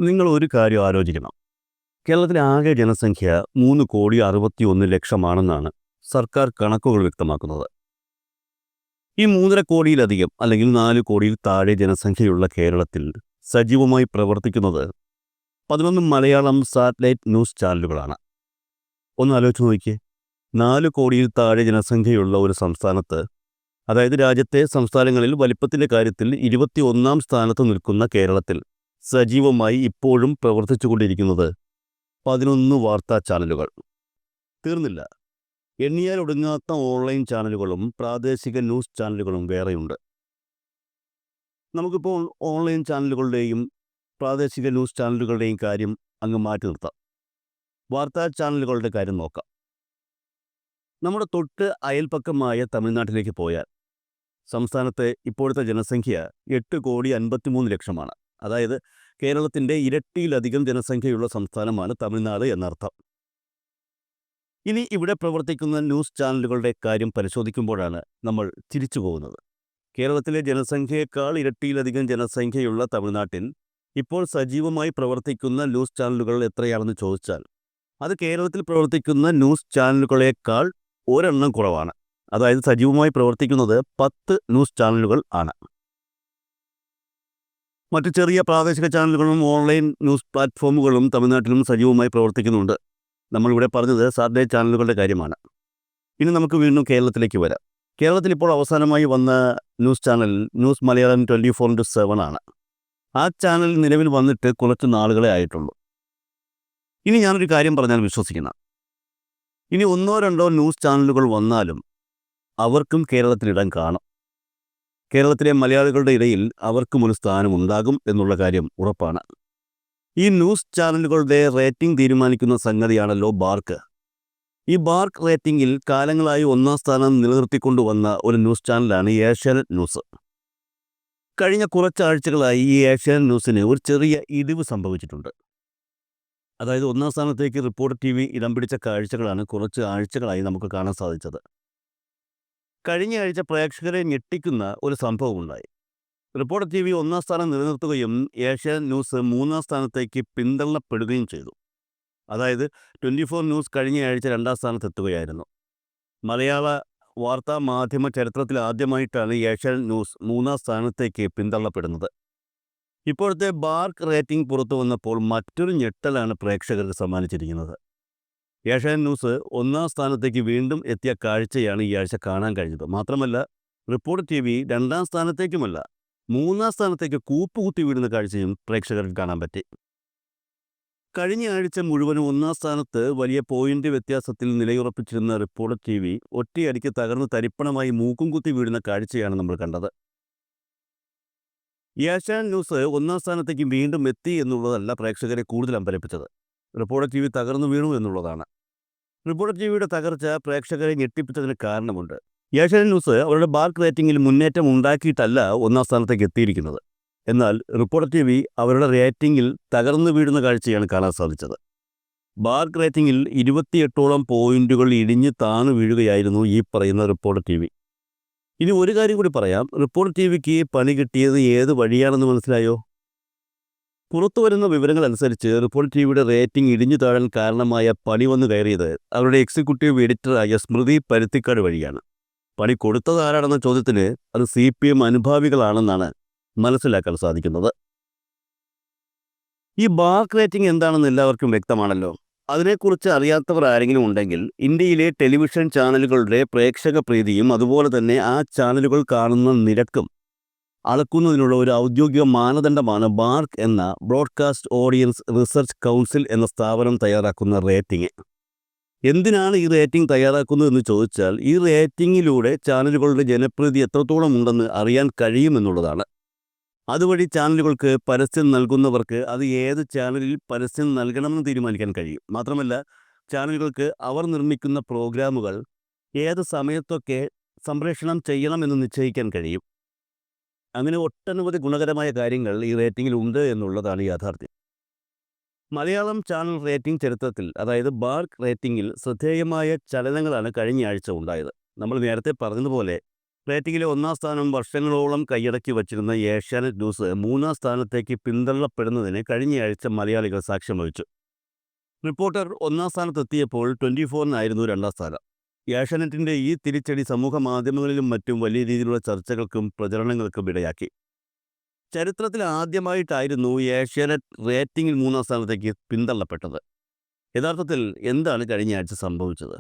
നിങ്ങൾ ഒരു കാര്യം ആലോചിക്കണം. കേരളത്തിലെ ആകെ ജനസംഖ്യ 3,61,00,000 സർക്കാർ കണക്കുകൾ വ്യക്തമാക്കുന്നത്. ഈ 3.5 കോടിയിലധികം അല്ലെങ്കിൽ 4 കോടിയിൽ താഴെ ജനസംഖ്യയുള്ള കേരളത്തിൽ സജീവമായി പ്രവർത്തിക്കുന്നത് 11 മലയാളം സാറ്റലൈറ്റ് ന്യൂസ് ചാനലുകളാണ്. ഒന്ന് ആലോചിച്ച് നോക്കിയേ. 4 കോടിയിൽ താഴെ ജനസംഖ്യയുള്ള ഒരു സംസ്ഥാനത്ത്, അതായത് രാജ്യത്തെ സംസ്ഥാനങ്ങളിൽ വലിപ്പത്തിൻ്റെ കാര്യത്തിൽ 21ാം സ്ഥാനത്ത് നിൽക്കുന്ന കേരളത്തിൽ സജീവമായി ഇപ്പോഴും പ്രവർത്തിച്ചുകൊണ്ടിരിക്കുന്നത് 11 വാർത്താ ചാനലുകൾ. തീർന്നില്ല. എണ്ണിയാൽ ഒടുങ്ങാത്ത ഓൺലൈൻ ചാനലുകളും പ്രാദേശിക ന്യൂസ് ചാനലുകളും വേറെയുണ്ട്. നമുക്കിപ്പോൾ ഓൺലൈൻ ചാനലുകളുടെയും പ്രാദേശിക ന്യൂസ് ചാനലുകളുടെയും കാര്യം അങ്ങ് മാറ്റി നിർത്താം. വാർത്താ ചാനലുകളുടെ കാര്യം നോക്കാം. നമ്മുടെ തൊട്ട് അയൽപ്പക്കമായ തമിഴ്നാട്ടിലേക്ക് പോയാൽ സംസ്ഥാനത്തെ ഇപ്പോഴത്തെ ജനസംഖ്യ 8,53,00,000. അതായത് കേരളത്തിൻ്റെ ഇരട്ടിയിലധികം ജനസംഖ്യയുള്ള സംസ്ഥാനമാണ് തമിഴ്നാട് എന്നർത്ഥം. ഇനി ഇവിടെ പ്രവർത്തിക്കുന്ന ന്യൂസ് ചാനലുകളുടെ കാര്യം പരിശോധിക്കുമ്പോഴാണ് നമ്മൾ തിരിച്ചു പോകുന്നത്. കേരളത്തിലെ ജനസംഖ്യയേക്കാൾ ഇരട്ടിയിലധികം ജനസംഖ്യയുള്ള തമിഴ്നാട്ടിൽ ഇപ്പോൾ സജീവമായി പ്രവർത്തിക്കുന്ന ന്യൂസ് ചാനലുകൾ എത്രയാണെന്ന് ചോദിച്ചാൽ അത് കേരളത്തിൽ പ്രവർത്തിക്കുന്ന ന്യൂസ് ചാനലുകളേക്കാൾ ഒരെണ്ണം കുറവാണ്. അതായത് സജീവമായി പ്രവർത്തിക്കുന്നത് 10 ന്യൂസ് ചാനലുകൾ ആണ്. മറ്റു ചെറിയ പ്രാദേശിക ചാനലുകളും ഓൺലൈൻ ന്യൂസ് പ്ലാറ്റ്ഫോമുകളും തമിഴ്നാട്ടിലും സജീവമായി പ്രവർത്തിക്കുന്നുണ്ട്. നമ്മളിവിടെ പറഞ്ഞത് സാറ്റലൈറ്റ് ചാനലുകളുടെ കാര്യമാണ്. ഇനി നമുക്ക് വീണ്ടും കേരളത്തിലേക്ക് വരാം. കേരളത്തിൽ ഇപ്പോൾ അവസാനമായി വന്ന ന്യൂസ് ചാനൽ ന്യൂസ് മലയാളം 24/7 ആണ്. ആ ചാനൽ നിലവിൽ വന്നിട്ട് കുറച്ച് നാളുകളെ ആയിട്ടുള്ളൂ. ഇനി ഞാനൊരു കാര്യം പറഞ്ഞാൽ വിശ്വസിക്കണം. ഇനി 1-2 ന്യൂസ് ചാനലുകൾ വന്നാലും അവർക്കും കേരളത്തിലിടം കാണും. കേരളത്തിലെ മലയാളികളുടെ ഇടയിൽ അവർക്കും ഒരു സ്ഥാനമുണ്ടാകും എന്നുള്ള കാര്യം ഉറപ്പാണ്. ഈ ന്യൂസ് ചാനലുകളുടെ റേറ്റിംഗ് തീരുമാനിക്കുന്ന സംഗതിയാണല്ലോ ബാർക്ക്. ഈ ബാർക്ക് റേറ്റിംഗിൽ കാലങ്ങളായി 1ാം സ്ഥാനം നിലനിർത്തിക്കൊണ്ടുവന്ന ഒരു ന്യൂസ് ചാനലാണ് ഏഷ്യാനെറ്റ് ന്യൂസ്. കഴിഞ്ഞ കുറച്ചാഴ്ചകളായി ഈ ഏഷ്യാനെറ്റ് ന്യൂസിന് ഒരു ചെറിയ ഇടിവ് സംഭവിച്ചിട്ടുണ്ട്. അതായത് 1ാം സ്ഥാനത്തേക്ക് റിപ്പോർട്ടർ TV ഇടം പിടിച്ച കാഴ്ചകളാണ് കുറച്ച് ആഴ്ചകളായി നമുക്ക് കാണാൻ സാധിച്ചത്. കഴിഞ്ഞ ആഴ്ച പ്രേക്ഷകരെ ഞെട്ടിക്കുന്ന ഒരു സംഭവമുണ്ടായി. റിപ്പോർട്ടർ TV 1ാം സ്ഥാനം നിലനിർത്തുകയും ഏഷ്യാനെറ്റ് ന്യൂസ് 3ാം സ്ഥാനത്തേക്ക് പിന്തള്ളപ്പെടുകയും ചെയ്തു. അതായത് 24 ന്യൂസ് കഴിഞ്ഞ ആഴ്ച 2ാം സ്ഥാനത്തെത്തുകയായിരുന്നു. മലയാള വാർത്താ മാധ്യമ ചരിത്രത്തിൽ ആദ്യമായിട്ടാണ് ഏഷ്യാനെറ്റ് ന്യൂസ് 3ാം സ്ഥാനത്തേക്ക് പിന്തള്ളപ്പെടുന്നത്. ഇപ്പോഴത്തെ ബാർക്ക് റേറ്റിംഗ് പുറത്തു വന്നപ്പോൾ മറ്റൊരു ഞെട്ടലാണ് പ്രേക്ഷകർക്ക് സമ്മാനിച്ചിരിക്കുന്നത്. ഏഷ്യാനെറ്റ് ന്യൂസ് 1ാം സ്ഥാനത്തേക്ക് വീണ്ടും എത്തിയ കാഴ്ചയാണ് ഈ ആഴ്ച കാണാൻ കഴിഞ്ഞത്. മാത്രമല്ല റിപ്പോർട്ടർ TV 2ാം സ്ഥാനത്തേക്കുമല്ല 3ാം സ്ഥാനത്തേക്ക് കൂപ്പുകുത്തി വീഴുന്ന കാഴ്ചയും പ്രേക്ഷകർക്ക് കാണാൻ പറ്റി. കഴിഞ്ഞ ആഴ്ച മുഴുവനും 1ാം സ്ഥാനത്ത് വലിയ പോയിന്റ് വ്യത്യാസത്തിൽ നിലയുറപ്പിച്ചിരുന്ന റിപ്പോർട്ടർ TV ഒറ്റയടിക്ക് തകർന്ന് തരിപ്പണമായി മൂക്കും കുത്തി വീഴുന്ന കാഴ്ചയാണ് നമ്മൾ കണ്ടത്. ഏഷ്യാനെറ്റ് ന്യൂസ് 1ാം സ്ഥാനത്തേക്ക് വീണ്ടും എത്തി എന്നുള്ളതല്ല പ്രേക്ഷകരെ കൂടുതൽ അമ്പരപ്പിച്ചത്. റിപ്പോർട്ടർ TV തകർന്നു വീണു എന്നുള്ളതാണ്. റിപ്പോർട്ടർ TVയുടെ തകർച്ച പ്രേക്ഷകരെ ഞെട്ടിപ്പിച്ചതിന് കാരണമുണ്ട്. ഏഷ്യാനെറ്റ് ന്യൂസ് അവരുടെ ബാർക്ക് റേറ്റിംഗിൽ മുന്നേറ്റം ഉണ്ടാക്കിയിട്ടല്ല 1ാം സ്ഥാനത്തേക്ക് എത്തിയിരിക്കുന്നത്. എന്നാൽ റിപ്പോർട്ടർ TV അവരുടെ റേറ്റിംഗിൽ തകർന്നു വീഴുന്ന കാഴ്ചയാണ് കാണാൻ സാധിച്ചത്. ബാർക്ക് റേറ്റിംഗിൽ 28ഓളം പോയിന്റുകൾ ഇടിഞ്ഞ് താണു വീഴുകയായിരുന്നു ഈ പറയുന്ന റിപ്പോർട്ടർ TV. ഇനി ഒരു കാര്യം കൂടി പറയാം. റിപ്പോർട്ടർ TVക്ക് പണി കിട്ടിയത് ഏത് വഴിയാണെന്ന് മനസ്സിലായോ? പുറത്തു വരുന്ന വിവരങ്ങൾ അനുസരിച്ച് റിപ്പോർട്ടർ TVയുടെ റേറ്റിംഗ് ഇടിഞ്ഞു താഴാൻ കാരണമായ പണി വന്നു കയറിയത് അവരുടെ എക്സിക്യൂട്ടീവ് എഡിറ്ററായ സ്മൃതി പരുത്തിക്കാട് വഴിയാണ്. പണി കൊടുത്തത് ആരാണെന്ന ചോദ്യത്തിന് അത് CPM അനുഭാവികളാണെന്നാണ് മനസ്സിലാക്കാൻ സാധിക്കുന്നത്. ഈ ബാർക്ക് റേറ്റിംഗ് എന്താണെന്ന് എല്ലാവർക്കും വ്യക്തമാണല്ലോ. അതിനെക്കുറിച്ച് അറിയാത്തവർ ആരെങ്കിലും ഉണ്ടെങ്കിൽ ഇന്ത്യയിലെ ടെലിവിഷൻ ചാനലുകളുടെ പ്രേക്ഷക പ്രീതിയും അതുപോലെ തന്നെ ആ ചാനലുകൾ കാണുന്ന നിരക്കും അളക്കുന്നതിനുള്ള ഒരു ഔദ്യോഗിക മാനദണ്ഡമാണ് ബാർക്ക് എന്ന ബ്രോഡ്കാസ്റ്റ് ഓഡിയൻസ് റിസർച്ച് കൗൺസിൽ എന്ന സ്ഥാപനം തയ്യാറാക്കുന്ന റേറ്റിംഗ്. എന്തിനാണ് ഈ റേറ്റിംഗ് തയ്യാറാക്കുന്നതെന്ന് ചോദിച്ചാൽ ഈ റേറ്റിംഗിലൂടെ ചാനലുകളുടെ ജനപ്രീതി എത്രത്തോളം ഉണ്ടെന്ന് അറിയാൻ കഴിയുമെന്നുള്ളതാണ്. അതുവഴി ചാനലുകൾക്ക് പരസ്യം നൽകുന്നവർക്ക് അത് ഏത് ചാനലിൽ പരസ്യം നൽകണമെന്ന് തീരുമാനിക്കാൻ കഴിയും. മാത്രമല്ല ചാനലുകൾക്ക് അവർ നിർമ്മിക്കുന്ന പ്രോഗ്രാമുകൾ ഏത് സമയത്തൊക്കെ സംപ്രേഷണം ചെയ്യണമെന്ന് നിശ്ചയിക്കാൻ കഴിയും. അങ്ങനെ ഒട്ടനവധി ഗുണകരമായ കാര്യങ്ങൾ ഈ റേറ്റിംഗിൽ ഉണ്ട് എന്നുള്ളതാണ് യാഥാർത്ഥ്യം. മലയാളം ചാനൽ റേറ്റിംഗ് ചരിത്രത്തിൽ, അതായത് ബാർക്ക് റേറ്റിംഗിൽ ശ്രദ്ധേയമായ ചലനങ്ങളാണ് കഴിഞ്ഞ ആഴ്ച ഉണ്ടായത്. നമ്മൾ നേരത്തെ പറഞ്ഞതുപോലെ റേറ്റിംഗിലെ ഒന്നാം സ്ഥാനം വർഷങ്ങളോളം കൈയടക്കി വച്ചിരുന്ന ഏഷ്യാനെറ്റ് ന്യൂസ് മൂന്നാം സ്ഥാനത്തേക്ക് പിന്തള്ളപ്പെടുന്നതിന് കഴിഞ്ഞയാഴ്ച മലയാളികൾ സാക്ഷ്യം വഹിച്ചു. റിപ്പോർട്ടർ ഒന്നാം സ്ഥാനത്തെത്തിയപ്പോൾ 24-നായിരുന്നു രണ്ടാം സ്ഥാനം. ഏഷ്യാനെറ്റിൻ്റെ ഈ തിരിച്ചടി സമൂഹ മാധ്യമങ്ങളിലും മറ്റും വലിയ രീതിയിലുള്ള ചർച്ചകൾക്കും പ്രചരണങ്ങൾക്കും ഇടയാക്കി. ചരിത്രത്തിൽ ആദ്യമായിട്ടായിരുന്നു ഏഷ്യാനെറ്റ് റേറ്റിംഗിൽ മൂന്നാം സ്ഥാനത്തേക്ക് പിന്തള്ളപ്പെട്ടത്. യഥാർത്ഥത്തിൽ എന്താണ് കഴിഞ്ഞയാഴ്ച സംഭവിച്ചത്?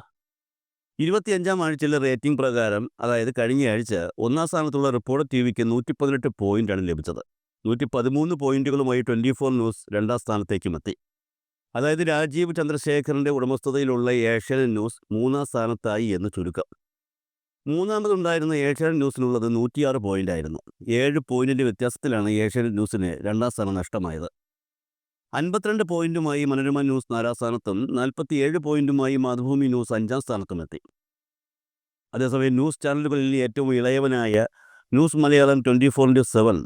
25-ാം ആഴ്ചയിലെ റേറ്റിംഗ് പ്രകാരം, അതായത് കഴിഞ്ഞയാഴ്ച ഒന്നാം സ്ഥാനത്തുള്ള റിപ്പോർട്ടർ ടിവിക്ക് 118 പോയിന്റാണ് ലഭിച്ചത്. 113 പോയിന്റുകളുമായി 24 ന്യൂസ് രണ്ടാം സ്ഥാനത്തേക്കുമെത്തി. അതായത് രാജീവ് ചന്ദ്രശേഖറിൻ്റെ ഉടമസ്ഥതയിലുള്ള ഏഷ്യാനെറ്റ് ന്യൂസ് മൂന്നാം സ്ഥാനത്തായി എന്ന് ചുരുക്കം. മൂന്നാമതുണ്ടായിരുന്ന ഏഷ്യാനെറ്റ് ന്യൂസിനുള്ളത് 106 പോയിന്റായിരുന്നു. 7 പോയിന്റിൻ്റെ വ്യത്യാസത്തിലാണ് ഏഷ്യാനെറ്റ് ന്യൂസിന് രണ്ടാം സ്ഥാനം നഷ്ടമായത്. 52 പോയിന്റുമായി മനോരമ ന്യൂസ് 4-ാം സ്ഥാനത്തും 47 പോയിന്റുമായി മാതൃഭൂമി ന്യൂസ് 5-ാം സ്ഥാനത്തുമെത്തി. അതേസമയം ന്യൂസ് ചാനലുകളിൽ ഏറ്റവും ഇളയവനായ ന്യൂസ് മലയാളം 24/7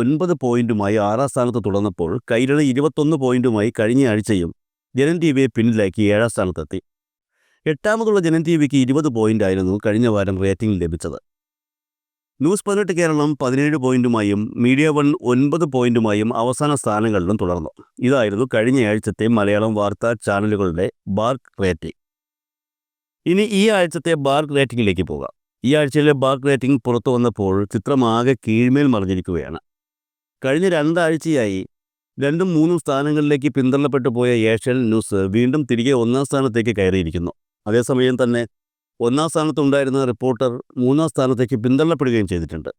29 പോയിന്റുമായി 6-ാം സ്ഥാനത്ത് തുടർന്നപ്പോൾ കൈരളി 21 പോയിന്റുമായി കഴിഞ്ഞ ആഴ്ചയും ജനം ടി വിയെ പിന്നിലാക്കി 7-ാം സ്ഥാനത്തെത്തി. 8-ാമതുള്ള ജനം ടി വിക്ക് 20 പോയിന്റായിരുന്നു കഴിഞ്ഞ വാരം റേറ്റിംഗിൽ ലഭിച്ചത്. ന്യൂസ് 18 കേരളം 17 പോയിന്റുമായും മീഡിയ വൺ 9 പോയിന്റുമായും അവസാന സ്ഥാനങ്ങളിലും തുടർന്നു. ഇതായിരുന്നു കഴിഞ്ഞയാഴ്ചത്തെ മലയാളം വാർത്താ ചാനലുകളുടെ ബാർക്ക് റേറ്റിംഗ്. ഇനി ഈ ആഴ്ചത്തെ ബാർക്ക് റേറ്റിംഗിലേക്ക് പോകാം. ഈ ആഴ്ചയിലെ ബാർക്ക് റേറ്റിംഗ് പുറത്തു വന്നപ്പോൾ ചിത്രമാകെ കീഴ്മേൽ മറിഞ്ഞിരിക്കുകയാണ്. കഴിഞ്ഞ 2 ആഴ്ചയായി 2ഉം 3ഉം സ്ഥാനങ്ങളിലേക്ക് പിന്തള്ളപ്പെട്ടു പോയ ഏഷ്യാനെറ്റ് ന്യൂസ് വീണ്ടും തിരികെ ഒന്നാം സ്ഥാനത്തേക്ക് കയറിയിരിക്കുന്നു. അതേസമയം തന്നെ ഒന്നാം സ്ഥാനത്തുണ്ടായിരുന്ന റിപ്പോർട്ടർ മൂന്നാം സ്ഥാനത്തേക്ക് പിന്തള്ളപ്പെടുകയും ചെയ്തിട്ടുണ്ട്.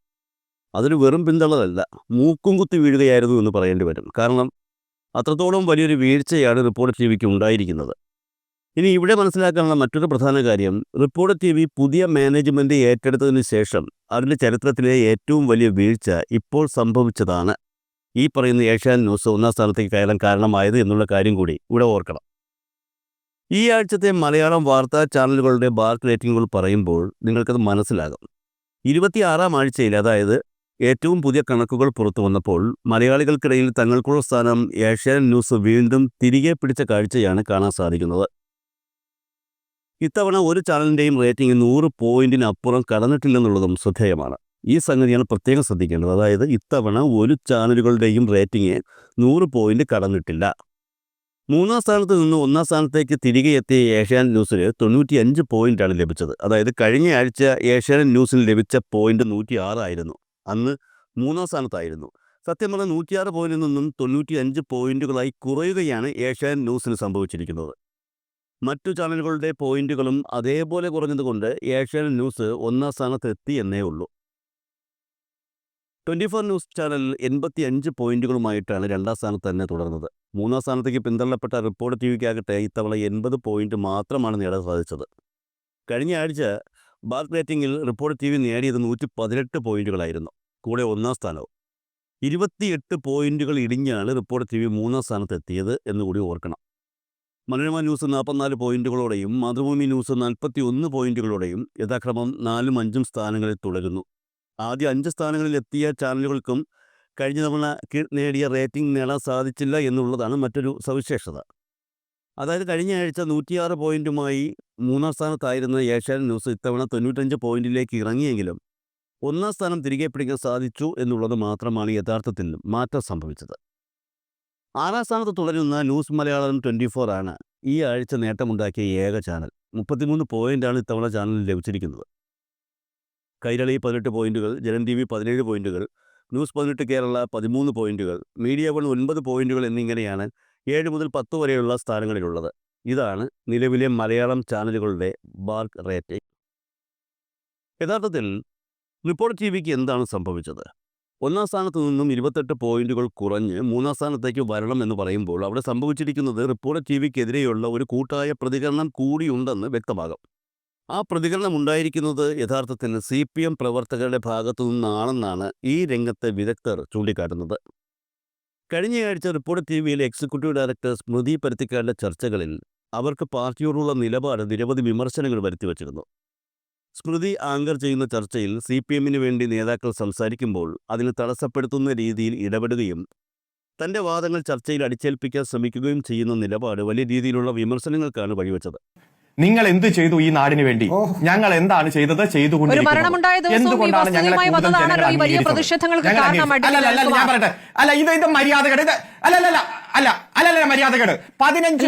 അതൊരു വെറും പിന്തള്ളലല്ല, മൂക്കും കുത്തി വീഴുകയായിരുന്നു എന്ന് പറയേണ്ടി വരും. കാരണം അത്രത്തോളം വലിയൊരു വീഴ്ചയാണ് റിപ്പോർട്ടർ ടി വിക്ക് ഉണ്ടായിരിക്കുന്നത്. ഇനി ഇവിടെ മനസ്സിലാക്കാനുള്ള മറ്റൊരു പ്രധാന കാര്യം, റിപ്പോർട്ടർ ടി വി പുതിയ മാനേജ്മെൻറ്റ് ഏറ്റെടുത്തതിന് ശേഷം അതിൻ്റെ ചരിത്രത്തിലെ ഏറ്റവും വലിയ വീഴ്ച ഇപ്പോൾ സംഭവിച്ചതാണ് ഈ പറയുന്ന ഏഷ്യാനെറ്റ് ന്യൂസ് ഒന്നാം സ്ഥാനത്തേക്ക് കയറാൻ കാരണമായത് എന്നുള്ള കാര്യം കൂടി ഇവിടെ ഓർക്കണം. ഈ ആഴ്ചത്തെ മലയാളം വാർത്താ ചാനലുകളുടെ ബാർക്ക് റേറ്റിംഗുകൾ പറയുമ്പോൾ നിങ്ങൾക്കത് മനസ്സിലാകും. 26-ാം ആഴ്ചയിൽ, അതായത് ഏറ്റവും പുതിയ കണക്കുകൾ പുറത്തു വന്നപ്പോൾ മലയാളികൾക്കിടയിൽ തങ്ങൾക്കുള്ള സ്ഥാനം ഏഷ്യാനെറ്റ് ന്യൂസ് വീണ്ടും തിരികെ പിടിച്ച കാഴ്ചയാണ് കാണാൻ സാധിക്കുന്നത്. ഇത്തവണ ഒരു ചാനലിൻ്റെയും റേറ്റിംഗ് 100 പോയിന്റിനപ്പുറം കടന്നിട്ടില്ലെന്നുള്ളതും ശ്രദ്ധേയമാണ്. ഈ സംഗതിയാണ് പ്രത്യേകം ശ്രദ്ധിക്കേണ്ടത്. അതായത് ഇത്തവണ ഒരു ചാനലുകളുടെയും റേറ്റിംഗ് 100 പോയിന്റ് കടന്നിട്ടില്ല. മൂന്നാം സ്ഥാനത്ത് നിന്ന് ഒന്നാം സ്ഥാനത്തേക്ക് തിരികെ എത്തിയ ഏഷ്യാനെറ്റ് ന്യൂസിന് 95 പോയിന്റാണ് ലഭിച്ചത്. അതായത് കഴിഞ്ഞ ആഴ്ച ഏഷ്യാനെറ്റ് ന്യൂസിന് ലഭിച്ച പോയിന്റ് 106 ആയിരുന്നു. അന്ന് മൂന്നാം സ്ഥാനത്തായിരുന്നു. സത്യം പറഞ്ഞാൽ 106 പോയിന്റിൽ നിന്നും 95 പോയിന്റുകളായി കുറയുകയാണ് ഏഷ്യാനെറ്റ് ന്യൂസിന് സംഭവിച്ചിരിക്കുന്നത്. മറ്റു ചാനലുകളുടെ പോയിന്റുകളും അതേപോലെ കുറഞ്ഞതുകൊണ്ട് ഏഷ്യാനെറ്റ് ന്യൂസ് ഒന്നാം സ്ഥാനത്ത് എത്തി എന്നേ ഉള്ളൂ. 24 ന്യൂസ് ചാനൽ 85 പോയിന്റുകളുമായിട്ടാണ് രണ്ടാം സ്ഥാനത്ത് തന്നെ തുടർന്നത്. മൂന്നാം സ്ഥാനത്തേക്ക് പിന്തള്ളപ്പെട്ട റിപ്പോർട്ടർ ടി വിക്കാകട്ടെ ഇത്തവണ 80 പോയിന്റ് മാത്രമാണ് നേടാൻ സാധിച്ചത്. കഴിഞ്ഞ ആഴ്ച ബാർക്ക് റേറ്റിംഗിൽ റിപ്പോർട്ടർ ടി വി നേടിയത് 118 പോയിന്റുകളായിരുന്നു, കൂടെ ഒന്നാം സ്ഥാനവും. 28 പോയിന്റുകൾ ഇടിഞ്ഞാണ് റിപ്പോർട്ടർ ടി വി മൂന്നാം സ്ഥാനത്തെത്തിയത് എന്നുകൂടി ഓർക്കണം. മനോരമ ന്യൂസ് 44 പോയിന്റുകളോടെയും മാതൃഭൂമി ന്യൂസ് 41 പോയിന്റുകളോടെയും യഥാക്രമം 4ഉം 5ഉം സ്ഥാനങ്ങളിൽ തുടരുന്നു. ആദ്യ 5 സ്ഥാനങ്ങളിൽ എത്തിയ ചാനലുകൾക്കും കഴിഞ്ഞ തവണ നേടിയ റേറ്റിംഗ് നേടാൻ സാധിച്ചില്ല എന്നുള്ളതാണ് മറ്റൊരു സവിശേഷത. അതായത് കഴിഞ്ഞ ആഴ്ച 106 പോയിന്റുമായി മൂന്നാം സ്ഥാനത്തായിരുന്ന ഏഷ്യാനെറ്റ് ന്യൂസ് ഇത്തവണ 95 പോയിന്റിലേക്ക് ഇറങ്ങിയെങ്കിലും ഒന്നാം സ്ഥാനം തിരികെ പിടിക്കാൻ സാധിച്ചു എന്നുള്ളത് മാത്രമാണ് യഥാർത്ഥത്തിൽ മാറ്റം സംഭവിച്ചത്. 6-ാം സ്ഥാനത്ത് തുടരുന്ന ന്യൂസ് മലയാളം 24 ആണ് ഈ ആഴ്ച നേട്ടമുണ്ടാക്കിയ ഏക ചാനൽ. 33 പോയിന്റാണ് ഇത്തവണ ചാനലിന് ലഭിച്ചിരിക്കുന്നത്. കൈരളി 18 പോയിന്റുകൾ, ജനം ടി വി 17 പോയിന്റുകൾ, ന്യൂസ് 18 കേരള 13 പോയിന്റുകൾ, മീഡിയ വൺ 9 പോയിന്റുകൾ എന്നിങ്ങനെയാണ് 7 മുതൽ 10 വരെയുള്ള സ്ഥാനങ്ങളിലുള്ളത്. ഇതാണ് നിലവിലെ മലയാളം ചാനലുകളുടെ ബാർക്ക് റേറ്റിംഗ്. യഥാർത്ഥത്തിൽ റിപ്പോർട്ടർ ടി വിക്ക് എന്താണ് സംഭവിച്ചത്? ഒന്നാം സ്ഥാനത്ത് നിന്നും 28 പോയിന്റുകൾ കുറഞ്ഞ് മൂന്നാം സ്ഥാനത്തേക്ക് വരണം എന്ന് പറയുമ്പോൾ അവിടെ സംഭവിച്ചിരിക്കുന്നത് റിപ്പോർട്ടർ ടി വിക്കെതിരെയുള്ള ഒരു കൂട്ടായ പ്രതികരണം കൂടിയുണ്ടെന്ന് വ്യക്തമാകും. ആ പ്രതികരണം ഉണ്ടായിരിക്കുന്നത് യഥാർത്ഥത്തിൽ CPM പ്രവർത്തകരുടെ ഭാഗത്തു നിന്നാണെന്നാണ് ഈ രംഗത്തെ വിദഗ്ധർ ചൂണ്ടിക്കാട്ടുന്നത്. കഴിഞ്ഞയാഴ്ച റിപ്പോർട്ടർ ടി വിയിലെ എക്സിക്യൂട്ടീവ് ഡയറക്ടർ സ്മൃതി പരുത്തിക്കാടിൻ്റെ ചർച്ചകളിൽ അവർക്ക് പാർട്ടിയോടുള്ള നിലപാട് നിരവധി വിമർശനങ്ങൾ വരുത്തിവച്ചിരുന്നു. സ്മൃതി ആങ്കർ ചെയ്യുന്ന ചർച്ചയിൽ CPMന് വേണ്ടി നേതാക്കൾ സംസാരിക്കുമ്പോൾ അതിന് തടസ്സപ്പെടുത്തുന്ന രീതിയിൽ ഇടപെടുകയും തൻ്റെ വാദങ്ങൾ ചർച്ചയിൽ അടിച്ചേൽപ്പിക്കാൻ ശ്രമിക്കുകയും ചെയ്യുന്ന നിലപാട് വലിയ രീതിയിലുള്ള വിമർശനങ്ങൾക്കാണ് വഴിവെച്ചത്. നിങ്ങൾ എന്ത് ചെയ്തു ഈ നാടിന് വേണ്ടി? ഞങ്ങൾ എന്താണ് ചെയ്തത്? ചെയ്തുകൊണ്ടിരിക്കുന്നത്. എന്തുകൊണ്ടാണ് ഞങ്ങളെ കൂടുതൽ ജനങ്ങൾ ഞാൻ പറയട്ടെ, അല്ല ഇത് മര്യാദകേട്. അല്ല മര്യാദകേട്. 15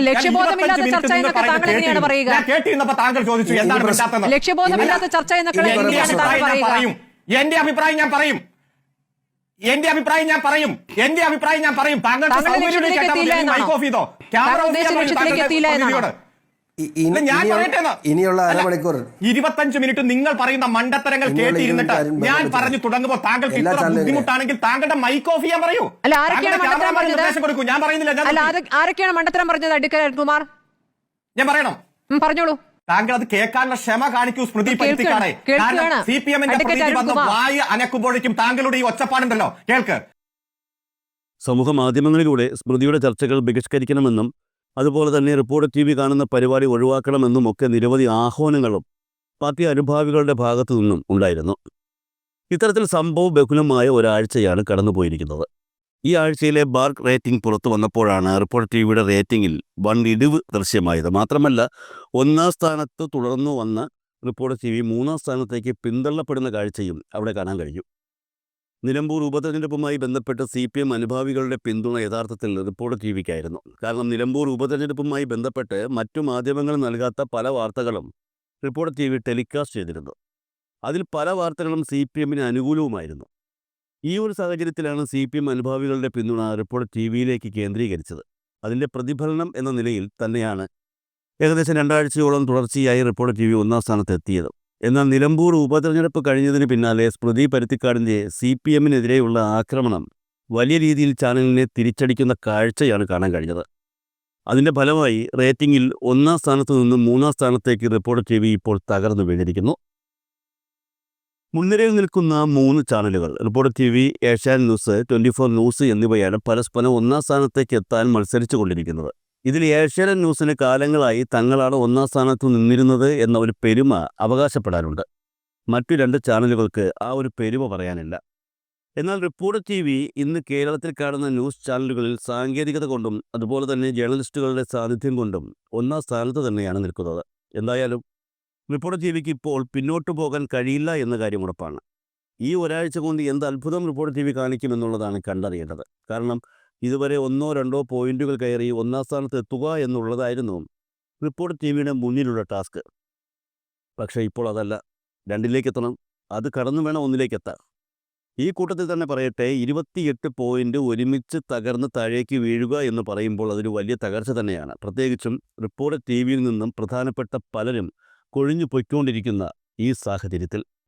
ഞാൻ കേട്ടിരുന്നപ്പോ താങ്കൾ ചോദിച്ചു എന്താണ് പറ്റാത്തത്. എന്റെ അഭിപ്രായം ഞാൻ പറയും. താങ്കളുടെ മൈക്ക് ഓഫ് ചെയ്തോ? ഞാൻ പറയട്ടെ, ഇനിയുള്ള അരമണിക്കൂർ 25 മിനിറ്റ് നിങ്ങൾ പറയുന്ന മണ്ടത്തരങ്ങൾ കേട്ടിരുന്നിട്ട് ഞാൻ പറഞ്ഞു തുടങ്ങുമ്പോൾ താങ്കൾക്ക് ഇത്ര ബുദ്ധിമുട്ടാണെങ്കിൽ താങ്കളുടെ മൈക്ക് ഓഫ് ചെയ്യാൻ പറയൂ. കൊടുക്കൂ. ഞാൻ പറയുന്നില്ല. ആരൊക്കെയാണ് മണ്ടത്തരം പറഞ്ഞത്? അഡ്വക്കേറ്റ് കുമാർ, ഞാൻ പറയണം? പറഞ്ഞോളൂ. താങ്കൾ അത് കേൾക്കാനുള്ള ക്ഷമ കാണിക്കൂ സ്മൃതി പരുത്തിക്കാടെ. CPM-ന്റെ പ്രതിനിധി വന്ന് വായ അനക്കുമ്പോഴേക്കും താങ്കളുടെ ഈ ഒച്ചപ്പാടുണ്ടല്ലോ, കേൾക്ക്. സമൂഹ മാധ്യമങ്ങളിലൂടെ സ്മൃതിയുടെ ചർച്ചകൾ ബഹിഷ്കരിക്കണമെന്നും അതുപോലെ തന്നെ റിപ്പോർട്ടർ TV കാണുന്ന പരിപാടി ഒഴിവാക്കണമെന്നും ഒക്കെ നിരവധി ആഹ്വാനങ്ങളും പാർട്ടി അനുഭാവികളുടെ ഭാഗത്തു നിന്നും ഉണ്ടായിരുന്നു. ഇത്തരത്തിൽ സംഭവ ബഹുലമായ ഒരാഴ്ചയാണ് കടന്നുപോയിരിക്കുന്നത്. ഈ ആഴ്ചയിലെ ബാർക്ക് റേറ്റിംഗ് പുറത്തു വന്നപ്പോഴാണ് റിപ്പോർട്ടർ TVയുടെ റേറ്റിംഗിൽ വൻ ഇടിവ് ദൃശ്യമായത്. മാത്രമല്ല, 1-ാം സ്ഥാനത്ത് തുടർന്നു വന്ന റിപ്പോർട്ടർ TV 3-ാം സ്ഥാനത്തേക്ക് പിന്തള്ളപ്പെടുന്ന കാഴ്ചയും അവിടെ കാണാൻ കഴിഞ്ഞു. നിലമ്പൂർ ഉപതെരഞ്ഞെടുപ്പുമായി ബന്ധപ്പെട്ട് CPM അനുഭാവികളുടെ പിന്തുണ യഥാർത്ഥത്തിൽ റിപ്പോർട്ടർ TVക്കായിരുന്നു. കാരണം നിലമ്പൂർ ഉപതെരഞ്ഞെടുപ്പുമായി ബന്ധപ്പെട്ട് മറ്റു മാധ്യമങ്ങൾ നൽകാത്ത പല വാർത്തകളും റിപ്പോർട്ടർ TV ടെലികാസ്റ്റ് ചെയ്തിരുന്നു. അതിൽ പല വാർത്തകളും CPM-ന് അനുകൂലവുമായിരുന്നു. ഈ ഒരു സാഹചര്യത്തിലാണ് CPM അനുഭാവികളുടെ പിന്തുണ റിപ്പോർട്ടർ TVയിലേക്ക് കേന്ദ്രീകരിച്ചത്. അതിൻ്റെ പ്രതിഫലനം എന്ന നിലയിൽ തന്നെയാണ് ഏകദേശം 2 ആഴ്ചയോളം തുടർച്ചയായി റിപ്പോർട്ടർ TV 1-ാം സ്ഥാനത്ത് എത്തിയത്. എന്നാൽ നിലമ്പൂർ ഉപതെരഞ്ഞെടുപ്പ് കഴിഞ്ഞതിന് പിന്നാലെ സ്മൃതി പരുത്തിക്കാടിൻ്റെ CPM-നെതിരെയുള്ള ആക്രമണം വലിയ രീതിയിൽ ചാനലിനെ തിരിച്ചടിക്കുന്ന കാഴ്ചയാണ് കാണാൻ കഴിഞ്ഞത്. അതിൻ്റെ ഫലമായി റേറ്റിംഗിൽ 1-ാം സ്ഥാനത്ത് നിന്നും 3-ാം സ്ഥാനത്തേക്ക് റിപ്പോർട്ടർ TV ഇപ്പോൾ തകർന്നു വീണിരിക്കുന്നു. മുൻനിരയിൽ നിൽക്കുന്ന 3 ചാനലുകൾ reporter TV, Asianet news, 24 news എന്നിവയാണ് പരസ്പരം 1-ാം സ്ഥാനത്തേക്ക് എത്താൻ മത്സരിച്ചു കൊണ്ടിരിക്കുന്നത്. ഇതിൽ ഏഷ്യാനെറ്റ് ന്യൂസിന് കാലങ്ങളായി തങ്ങളാണ് 1-ാം സ്ഥാനത്ത് നിന്നിരുന്നത് എന്ന ഒരു പെരുമ അവകാശപ്പെടാനുണ്ട്. മറ്റു 2 ചാനലുകൾക്ക് ആ ഒരു പെരുമ പറയാനില്ല. എന്നാൽ റിപ്പോർട്ടർ TV ഇന്ന് കേരളത്തിൽ കാണുന്ന ന്യൂസ് ചാനലുകളിൽ സാങ്കേതികത കൊണ്ടും അതുപോലെ തന്നെ ജേർണലിസ്റ്റുകളുടെ സാന്നിധ്യം കൊണ്ടും 1-ാം സ്ഥാനത്ത് തന്നെയാണ് നിൽക്കുന്നത്. എന്തായാലും റിപ്പോർട്ടർ TVക്ക് ഇപ്പോൾ പിന്നോട്ട് പോകാൻ കഴിയില്ല എന്ന കാര്യം ഉറപ്പാണ്. ഈ ഒരാഴ്ച കൊണ്ട് എന്ത് അത്ഭുതം റിപ്പോർട്ടർ TV കാണിക്കുമെന്നുള്ളതാണ് കണ്ടറിയേണ്ടത്. കാരണം ഇതുവരെ 1-2 പോയിന്റുകൾ കയറി 1-ാം സ്ഥാനത്ത് എത്തുക എന്നുള്ളതായിരുന്നു റിപ്പോർട്ടർ TVയുടെ മുന്നിലുള്ള ടാസ്ക്. പക്ഷേ ഇപ്പോൾ അതല്ല, 2-ലേക്ക് എത്തണം. അത് കടന്നു വേണം 1-ലേക്ക് എത്താൻ. ഈ കൂട്ടത്തിൽ തന്നെ പറയട്ടെ, 28 പോയിന്റ് ഒരുമിച്ച് തകർന്ന് താഴേക്ക് വീഴുക എന്ന് പറയുമ്പോൾ അതൊരു വലിയ തകർച്ച തന്നെയാണ്. പ്രത്യേകിച്ചും റിപ്പോർട്ടർ TVയിൽ നിന്നും പ്രധാനപ്പെട്ട പലരും കൊഴിഞ്ഞു പൊയ്ക്കൊണ്ടിരിക്കുന്ന ഈ സാഹചര്യത്തിൽ